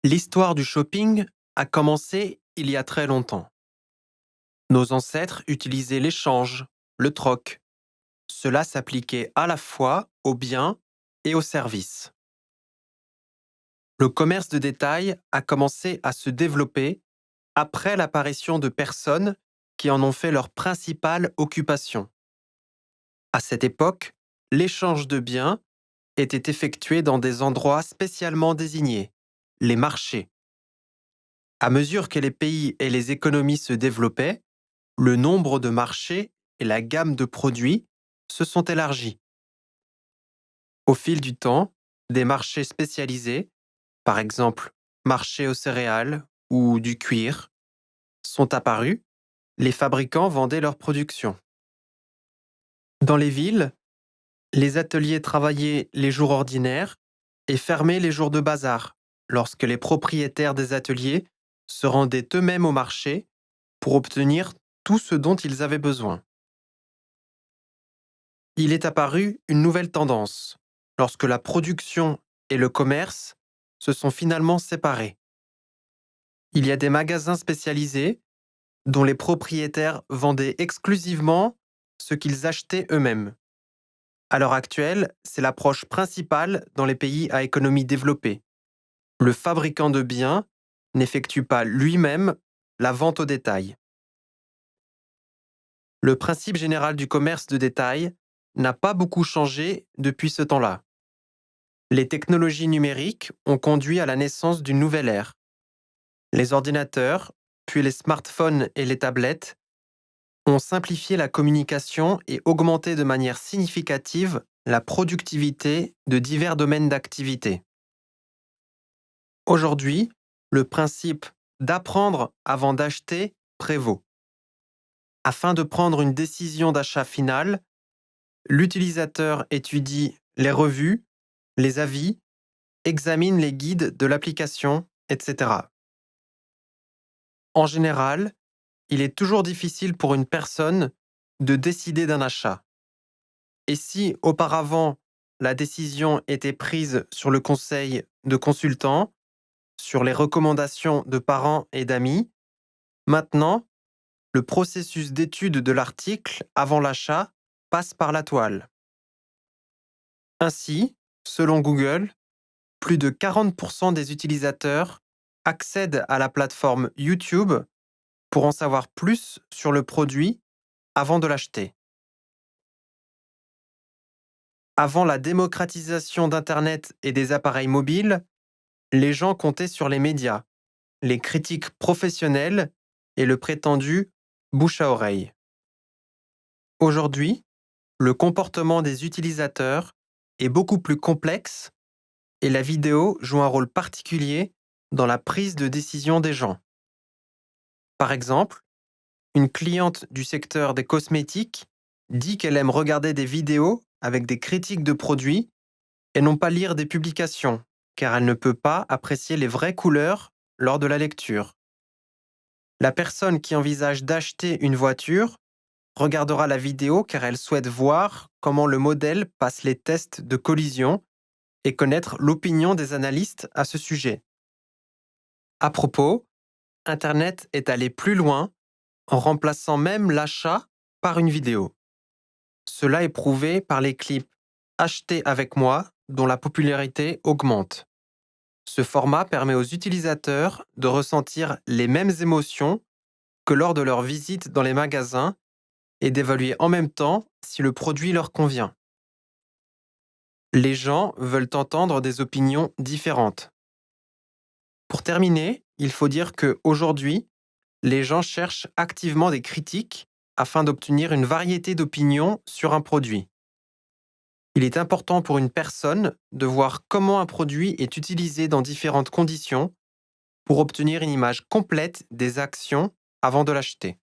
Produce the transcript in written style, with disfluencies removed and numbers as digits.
L'histoire du shopping a commencé il y a très longtemps. Nos ancêtres utilisaient l'échange, le troc. Cela s'appliquait à la fois aux biens et aux services. Le commerce de détail a commencé à se développer après l'apparition de personnes qui en ont fait leur principale occupation. À cette époque, l'échange de biens était effectué dans des endroits spécialement désignés, les marchés. À mesure que les pays et les économies se développaient, le nombre de marchés et la gamme de produits se sont élargis. Au fil du temps, des marchés spécialisés, par exemple marchés aux céréales ou du cuir, sont apparus. Les fabricants vendaient leur production. Dans les villes, les ateliers travaillaient les jours ordinaires et fermaient les jours de bazar, lorsque les propriétaires des ateliers se rendaient eux-mêmes au marché pour obtenir tout ce dont ils avaient besoin. Il est apparu une nouvelle tendance, lorsque la production et le commerce se sont finalement séparés. Il y a des magasins spécialisés dont les propriétaires vendaient exclusivement ce qu'ils achetaient eux-mêmes. À l'heure actuelle, c'est l'approche principale dans les pays à économie développée. Le fabricant de biens n'effectue pas lui-même la vente au détail. Le principe général du commerce de détail n'a pas beaucoup changé depuis ce temps-là. Les technologies numériques ont conduit à la naissance d'une nouvelle ère. Les ordinateurs, puis les smartphones et les tablettes ont simplifié la communication et augmenté de manière significative la productivité de divers domaines d'activité. Aujourd'hui, le principe d'apprendre avant d'acheter prévaut. Afin de prendre une décision d'achat finale, l'utilisateur étudie les revues, les avis, examine les guides de l'application, etc. En général, il est toujours difficile pour une personne de décider d'un achat. Et si auparavant la décision était prise sur le conseil de consultants, sur les recommandations de parents et d'amis, maintenant, le processus d'étude de l'article avant l'achat passe par la toile. Ainsi, selon Google, plus de 40% des utilisateurs accèdent à la plateforme YouTube pour en savoir plus sur le produit avant de l'acheter. Avant la démocratisation d'Internet et des appareils mobiles, les gens comptaient sur les médias, les critiques professionnelles et le prétendu bouche à oreille. Aujourd'hui, le comportement des utilisateurs est beaucoup plus complexe et la vidéo joue un rôle particulier dans la prise de décision des gens. Par exemple, une cliente du secteur des cosmétiques dit qu'elle aime regarder des vidéos avec des critiques de produits et non pas lire des publications, car elle ne peut pas apprécier les vraies couleurs lors de la lecture. La personne qui envisage d'acheter une voiture regardera la vidéo car elle souhaite voir comment le modèle passe les tests de collision et connaître l'opinion des analystes à ce sujet. À propos, Internet est allé plus loin en remplaçant même l'achat par une vidéo. Cela est prouvé par les clips Acheter avec moi dont la popularité augmente. Ce format permet aux utilisateurs de ressentir les mêmes émotions que lors de leur visite dans les magasins et d'évaluer en même temps si le produit leur convient. Les gens veulent entendre des opinions différentes. Pour terminer, il faut dire qu'aujourd'hui, les gens cherchent activement des critiques afin d'obtenir une variété d'opinions sur un produit. Il est important pour une personne de voir comment un produit est utilisé dans différentes conditions pour obtenir une image complète des actions avant de l'acheter.